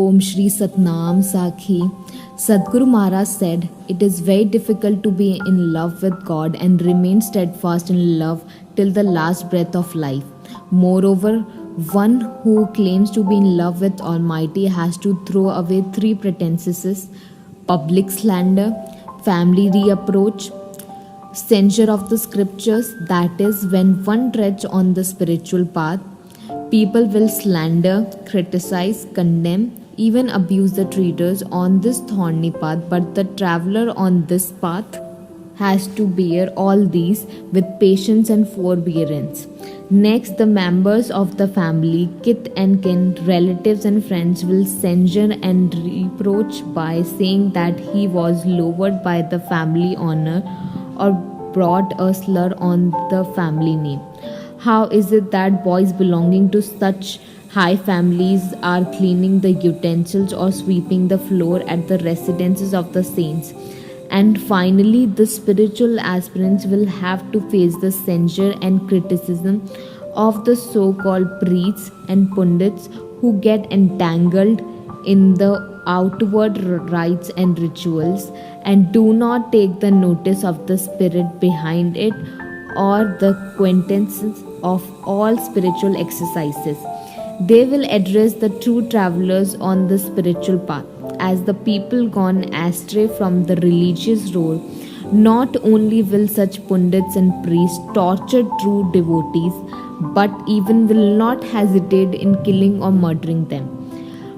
Om Shri Satnam Sakhi. Sadguru Maharaj said, "It is very difficult to be in love with God and remain steadfast in love till the last breath of life. Moreover, one who claims to be in love with Almighty has to throw away three pretenses: public slander, family reapproach, censure of the scriptures. That is, when one treads on the spiritual path, people will slander, criticize, condemn, even abuse the treaders on this thorny path, but the traveler on this path has to bear all these with patience and forbearance. Next, the members of the family, kith and kin, relatives and friends will censure and reproach by saying that he was lowered by the family honor or brought a slur on the family name. How is it that boys belonging to such high families are cleaning the utensils or sweeping the floor at the residences of the saints? And finally, the spiritual aspirants will have to face the censure and criticism of the so-called priests and pundits who get entangled in the outward rites and rituals and do not take the notice of the spirit behind it or the quintessence of all spiritual exercises. They will address the true travelers on the spiritual path as the people gone astray from the religious road. Not only will such pundits and priests torture true devotees, but even will not hesitate in killing or murdering them.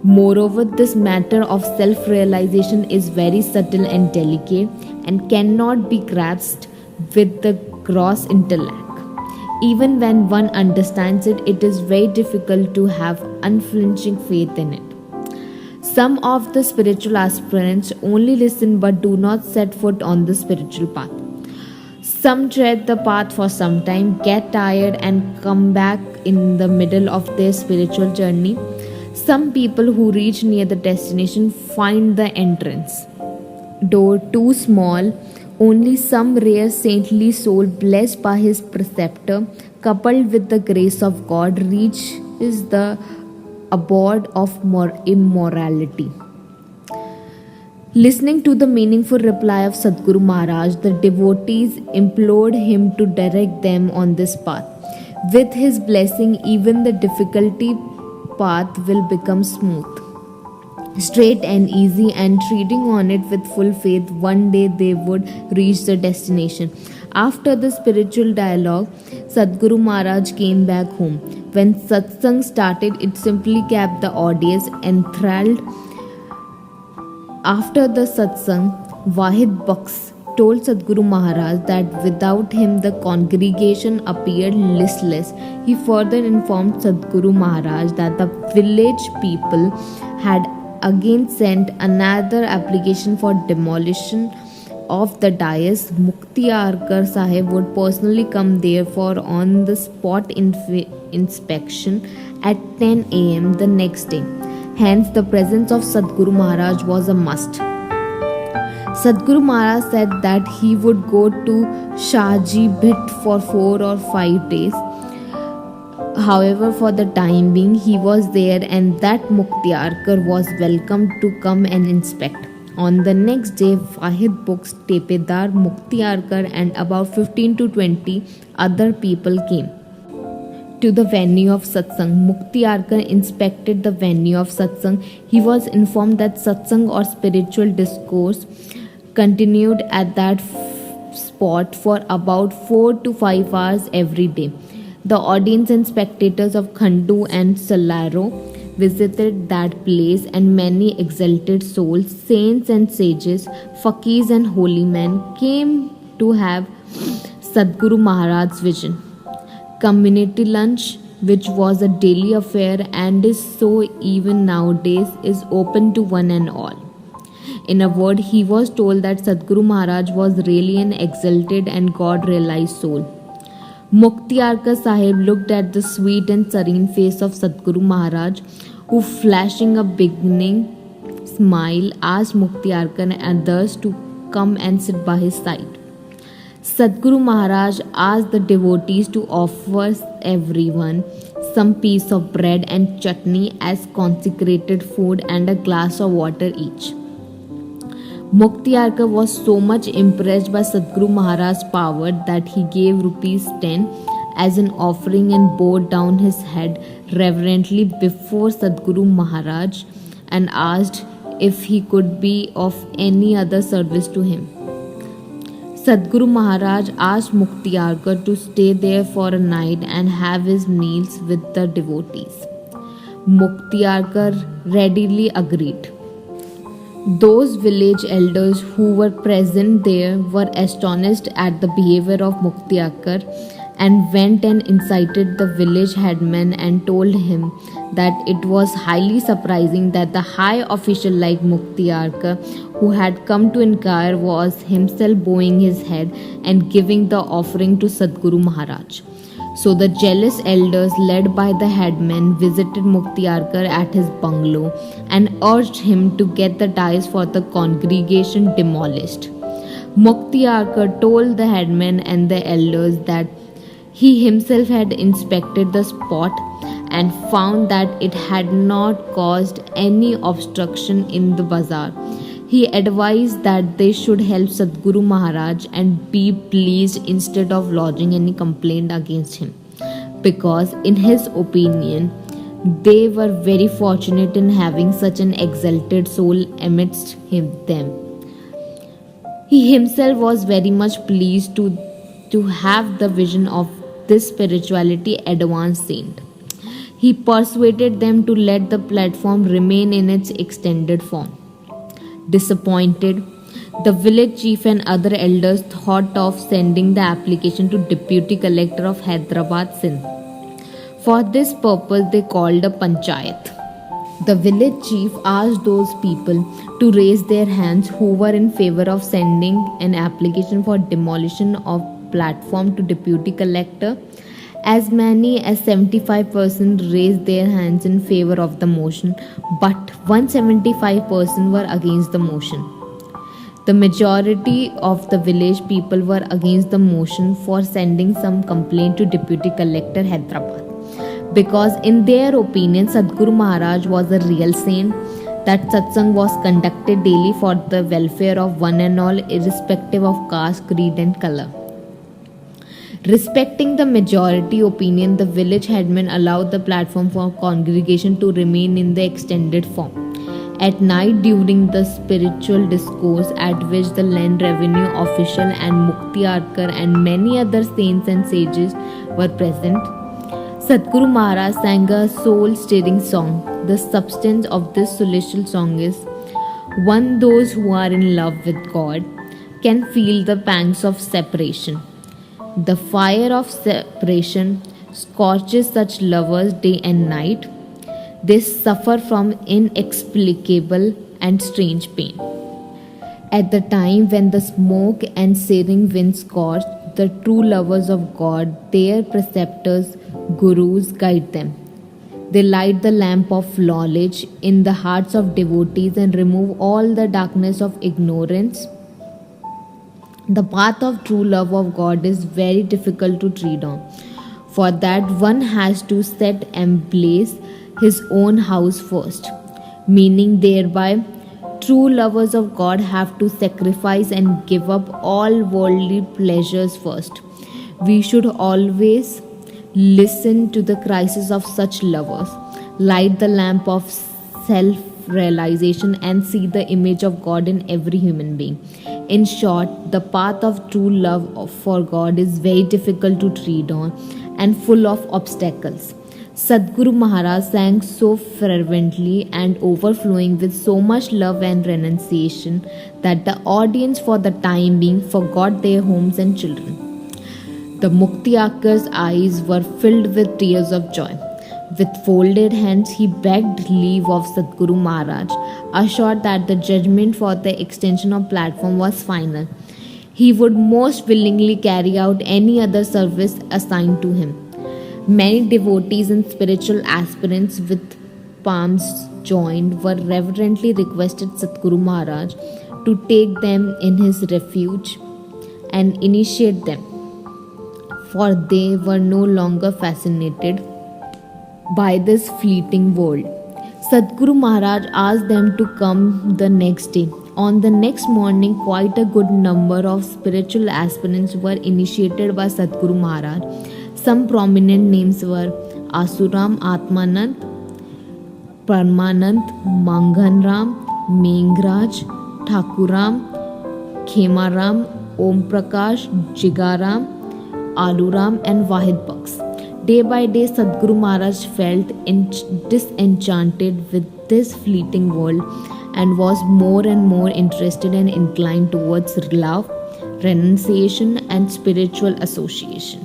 Moreover, this matter of self-realization is very subtle and delicate and cannot be grasped with the gross intellect. Even when one understands it, it is very difficult to have unflinching faith in it. Some of the spiritual aspirants only listen but do not set foot on the spiritual path. Some tread the path for some time, get tired, and come back in the middle of their spiritual journey. Some people who reach near the destination find the entrance door too small. Only some rare saintly soul blessed by his preceptor, coupled with the grace of God, reaches the abode of immorality. Listening to the meaningful reply of Sadguru Maharaj, the devotees implored him to direct them on this path. With his blessing, even the difficulty path will become smooth, straight and easy, and treading on it with full faith, one day they would reach the destination. After the spiritual dialogue, Sadguru Maharaj came back home. When satsang started, it simply kept the audience enthralled. After the satsang, Wahid Baks told Sadguru Maharaj that without him the congregation appeared listless. He further informed Sadguru Maharaj that the village people had again sent another application for demolition of the dais. Muktiarkar Sahib would personally come there for on the spot inspection at 10 am the next day. Hence, the presence of Sadguru Maharaj was a must. Sadguru Maharaj said that he would go to Shahji Bhitt for 4 or 5 days. However, for the time being, he was there, and that Muktiarkar was welcome to come and inspect. On the next day, Wahid Books, Tepedar, Muktiarkar, and about 15 to 20 other people came to the venue of satsang. Muktiarkar inspected the venue of satsang. He was informed that satsang or spiritual discourse continued at that spot for about 4 to 5 hours every day. The audience and spectators of Khandu and Salaro visited that place, and many exalted souls, saints and sages, fakirs and holy men came to have Sadguru Maharaj's vision. Community lunch, which was a daily affair and is so even nowadays, is open to one and all. In a word, he was told that Sadguru Maharaj was really an exalted and God-realized soul. Muktiarkar Sahib looked at the sweet and serene face of Sadguru Maharaj, who, flashing a beginning smile, asked Muktiarkar and others to come and sit by his side. Sadguru Maharaj asked the devotees to offer everyone some piece of bread and chutney as consecrated food and a glass of water each. Muktiarka was so much impressed by Sadhguru Maharaj's power that he gave rupees 10 as an offering and bowed down his head reverently before Sadhguru Maharaj and asked if he could be of any other service to him. Sadhguru Maharaj asked Muktiarka to stay there for a night and have his meals with the devotees. Muktiarka readily agreed. Those village elders who were present there were astonished at the behavior of Muktiarka and went and incited the village headman and told him that it was highly surprising that the high official like Muktiarka, who had come to inquire, was himself bowing his head and giving the offering to Sadhguru Maharaj. So the jealous elders led by the headman visited Muktiarka at his bungalow and urged him to get the ties for the congregation demolished. Muktiarka told the headman and the elders that he himself had inspected the spot and found that it had not caused any obstruction in the bazaar. He advised that they should help Sadhguru Maharaj and be pleased instead of lodging any complaint against him, because in his opinion they were very fortunate in having such an exalted soul amidst them. He himself was very much pleased to have the vision of this spirituality advanced saint. He persuaded them to let the platform remain in its extended form. Disappointed, the village chief and other elders thought of sending the application to Deputy Collector of Hyderabad, Sindh. For this purpose, they called a panchayat. The village chief asked those people to raise their hands who were in favor of sending an application for demolition of platform to Deputy Collector. As many as 75% raised their hands in favor of the motion, but 175% were against the motion. The majority of the village people were against the motion for sending some complaint to Deputy Collector Hyderabad, because in their opinion Sadhguru Maharaj was a real saint, that satsang was conducted daily for the welfare of one and all, irrespective of caste, creed and color. Respecting the majority opinion, the village headman allowed the platform for congregation to remain in the extended form. At night, during the spiritual discourse at which the land revenue official and Muktiarka and many other saints and sages were present, Sadhguru Maharaj sang a soul-stirring song. The substance of this celestial song is: one, those who are in love with God can feel the pangs of separation. The fire of separation scorches such lovers day and night. They suffer from inexplicable and strange pain. At the time when the smoke and searing wind scorch the true lovers of God, their preceptors, gurus, guide them. They light the lamp of knowledge in the hearts of devotees and remove all the darkness of ignorance. The path of true love of God is very difficult to tread on. For that, one has to set and blaze his own house first, meaning thereby true lovers of God have to sacrifice and give up all worldly pleasures first. We should always listen to the cries of such lovers, light the lamp of self-realization and see the image of God in every human being. In short, the path of true love for God is very difficult to tread on and full of obstacles. Sadhguru Maharaj sang so fervently and overflowing with so much love and renunciation that the audience for the time being forgot their homes and children. The Muktiarka's eyes were filled with tears of joy. With folded hands, he begged leave of Sadhguru Maharaj, assured that the judgment for the extension of platform was final. He would most willingly carry out any other service assigned to him. Many devotees and spiritual aspirants with palms joined were reverently requested Sadhguru Maharaj to take them in his refuge and initiate them, for they were no longer fascinated by this fleeting world. Sadhguru Maharaj asked them to come the next day. On the next morning, quite a good number of spiritual aspirants were initiated by Sadhguru Maharaj. Some prominent names were Asuram Atmanand, Parmanand, Manghanram, Mengraj, Thakuram, Khemaram, Om Prakash, Jigaram, Aluram, and Wahid Baks. Day by day, Sadhguru Maharaj felt disenchanted with this fleeting world and was more and more interested and inclined towards love, renunciation, and spiritual association.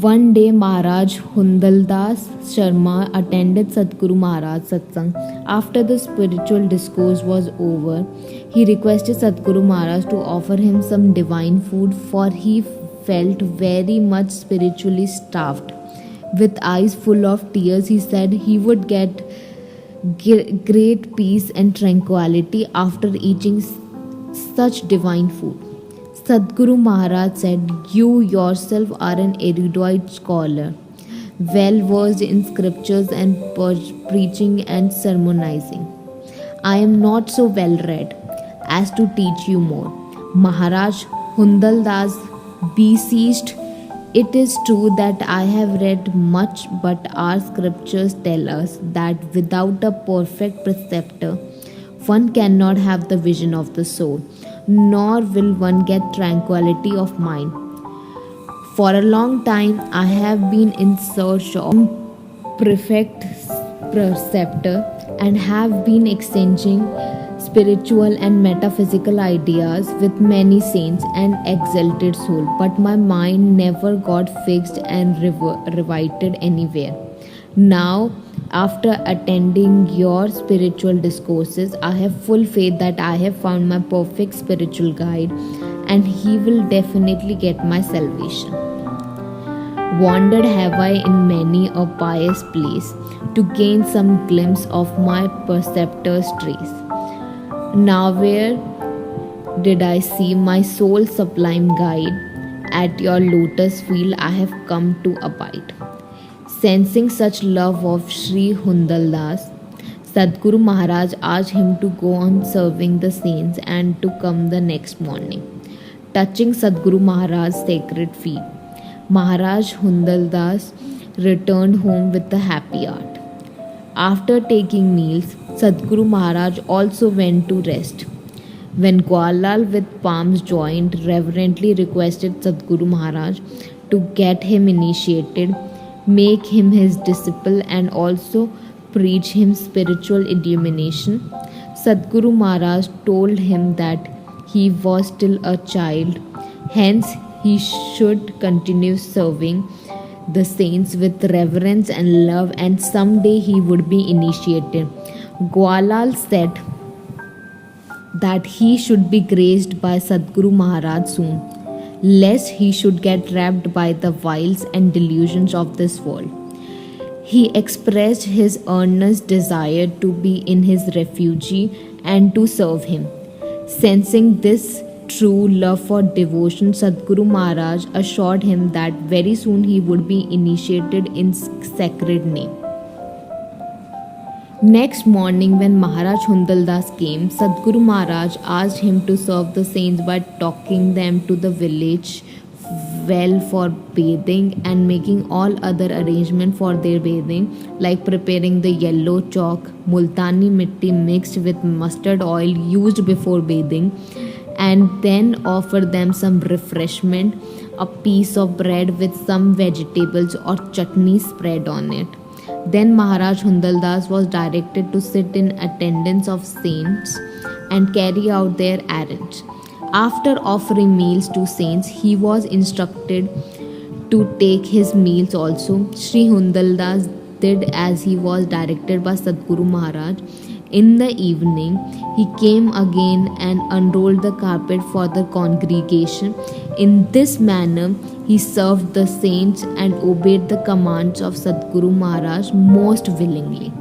One day, Maharaj Hundaldas Sharma attended Sadhguru Maharaj Satsang. After the spiritual discourse was over, he requested Sadhguru Maharaj to offer him some divine food, for he felt very much spiritually starved. With eyes full of tears, he said he would get great peace and tranquility after eating such divine food. Sadhguru Maharaj said, "You yourself are an erudite scholar, well versed in scriptures and preaching and sermonizing. I am not so well read as to teach you more." Maharaj Hundaldas beseeched, "It is true that I have read much, but our scriptures tell us that without a perfect preceptor, one cannot have the vision of the soul, nor will one get tranquility of mind. For a long time, I have been in search of perfect preceptor and have been exchanging spiritual and metaphysical ideas with many saints and exalted souls, but my mind never got fixed and riveted anywhere. Now, after attending your spiritual discourses, I have full faith that I have found my perfect spiritual guide, and he will definitely get my salvation. Wandered have I in many a pious place to gain some glimpse of my preceptor's trace. Now where did I see my soul's sublime guide? At your lotus feet I have come to abide." Sensing such love of Sri Hundaldas, Sadhguru Maharaj asked him to go on serving the saints and to come the next morning. Touching Sadhguru Maharaj's sacred feet, Maharaj Hundaldas returned home with a happy heart. After taking meals, Sadhguru Maharaj also went to rest. When Gwalal with palms joined reverently requested Sadhguru Maharaj to get him initiated, make him his disciple, and also preach him spiritual illumination, Sadhguru Maharaj told him that he was still a child, hence he should continue serving the saints with reverence and love, and someday he would be initiated. Gwalal said that he should be graced by Sadhguru Maharaj soon, lest he should get wrapped by the wiles and delusions of this world. He expressed his earnest desire to be in his refugee and to serve him. Sensing this true love for devotion, Sadhguru Maharaj assured him that very soon he would be initiated in sacred name. Next morning, when Maharaj Hundaldas came, Sadhguru Maharaj asked him to serve the saints by taking them to the village well for bathing and making all other arrangements for their bathing, like preparing the yellow chalk, multani mitti mixed with mustard oil used before bathing, and then offer them some refreshment, a piece of bread with some vegetables or chutney spread on it. Then Maharaj Hundaldas was directed to sit in attendance of saints and carry out their errands. After offering meals to saints, he was instructed to take his meals also. Sri Hundaldas did as he was directed by Sadhguru Maharaj. In the evening, he came again and unrolled the carpet for the congregation. In this manner, he served the saints and obeyed the commands of Sadhguru Maharaj most willingly.